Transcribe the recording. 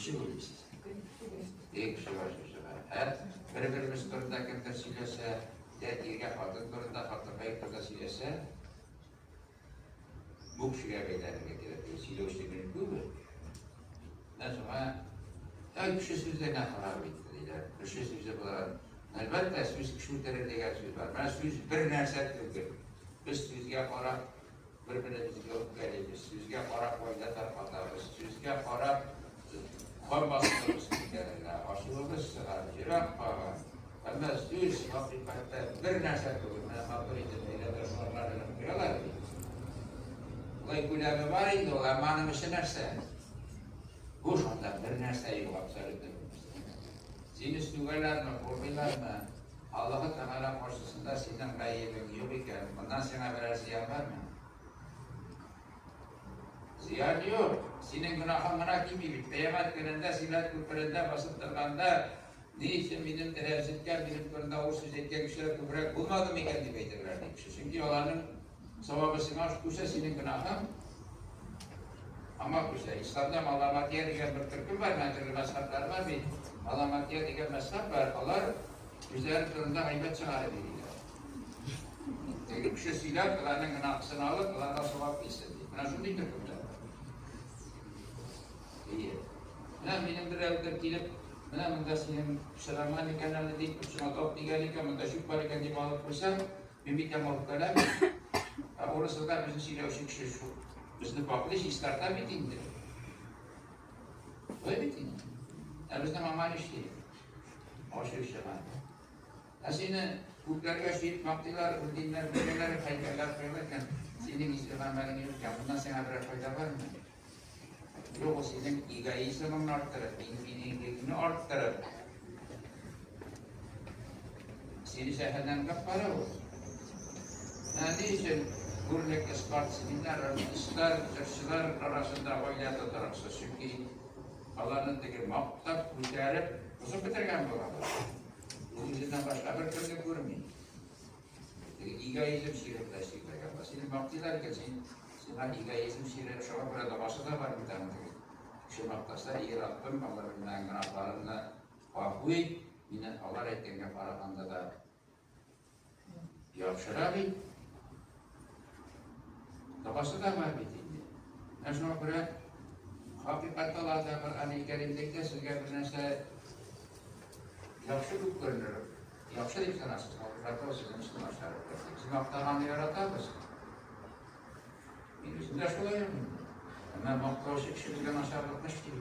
kişi bulursunuz. İyi kişi var şu sefer. Bir-birimiz turunda kimdir söylese, erkek hatun turunda hatun bey turunda söylese, bu kişiye beylerine getirip söyle işte günü bu. Ondan sonra ya kişi sözde ne karar bittiler. Kişi sözde bunlar. Elbette söz kişi terörde söz var. Ben söz bir nerset yok. Biz sözge para birbirimizi yok geleceğiz. Sözge para koyda taraftarız. Sözge para koymasınız gelirler. Aşılımız sırar. Cirak para. Ama söz hakikaten bir nerset yok. Ben hakikaten ileride sorunlarla kırıyorlar. Olay kulağımı var idi. Olay manımışı nerse. Bu şunda bir nerse yok. Absolutely. Sinis nüveler mi, korbiler mi? Allah'ı Teala karşısında sizden gaybın yok iken, bundan sana birer ziyan var mı? Ziyan yok. Senin günahın günah gibi. Kıyamet gününde, silat küfüründe, basıp durganda, niçin benim terezitken, benim kurunda uğursuz etken kişiler küfürek bulmadım iken diye beytirlerdi. Çünkü olanın sevabısına şükürse senin günahın. Ama güzel. İslam'da malamatiye diye bir türkü var, mentörlü mezhepler var. Bir malamatiye diye mezhep var. Onlar güzel durumda haybet çağırabilirler. Tek kişi silah, kılanın günahısını alıp, kılana sevap istedi. Buna şunu değil türkümde. İyi. Benim bir evde gelip, benim senin Selaman'ı kanalı değil, kusuma top diğerlikle, ben de şu parayı kendi alıp koysam, bir bitem alıp kalam. Orası da bizim silah ışık şu. Bizde bakılış istartan bitindir. Öyle bitindir. Bizde mamal işi. Aşırı işi var. Aslında hukuklar yaşayıp maktiler, dinler, böyleler, faydalar koyarken senin istifamenin yokken bundan sana bir fayda var mı? Yok o senin egoizmini arttırır, dinginliğini arttırır. Seni seherden kapara olur. Ne için? Gurnek ispartisininler, ıslar arasında oynatı tarafsa. Çünkü Allah'ın teki maktap, mücarep, uzun bitirgen bu kadar. Bu yüzden başka bir türlü görmeyin. Egoizm şiirleştik de. Senin maktiler gelsin, senin egoizm şiirleri şoka burada başı da var bir tane. Şu maktasa iyi Rabbim, Allah'ın günahlarına vahuy, yine Allah ettiğine parakanda da yapşırabi. Tabası da var bitince. Şuna göre hakikat Allah'ta Kur'an-ı Kerim'de sizler bir neyse yapşılık görünür. Yapşılık sanatı. Hakikat o sizin için aşağı. Sizin aktarmanı yaratar mısın? Birisinde şöyle yapın. Ama makta o şekilde aşağı bakmış gibi.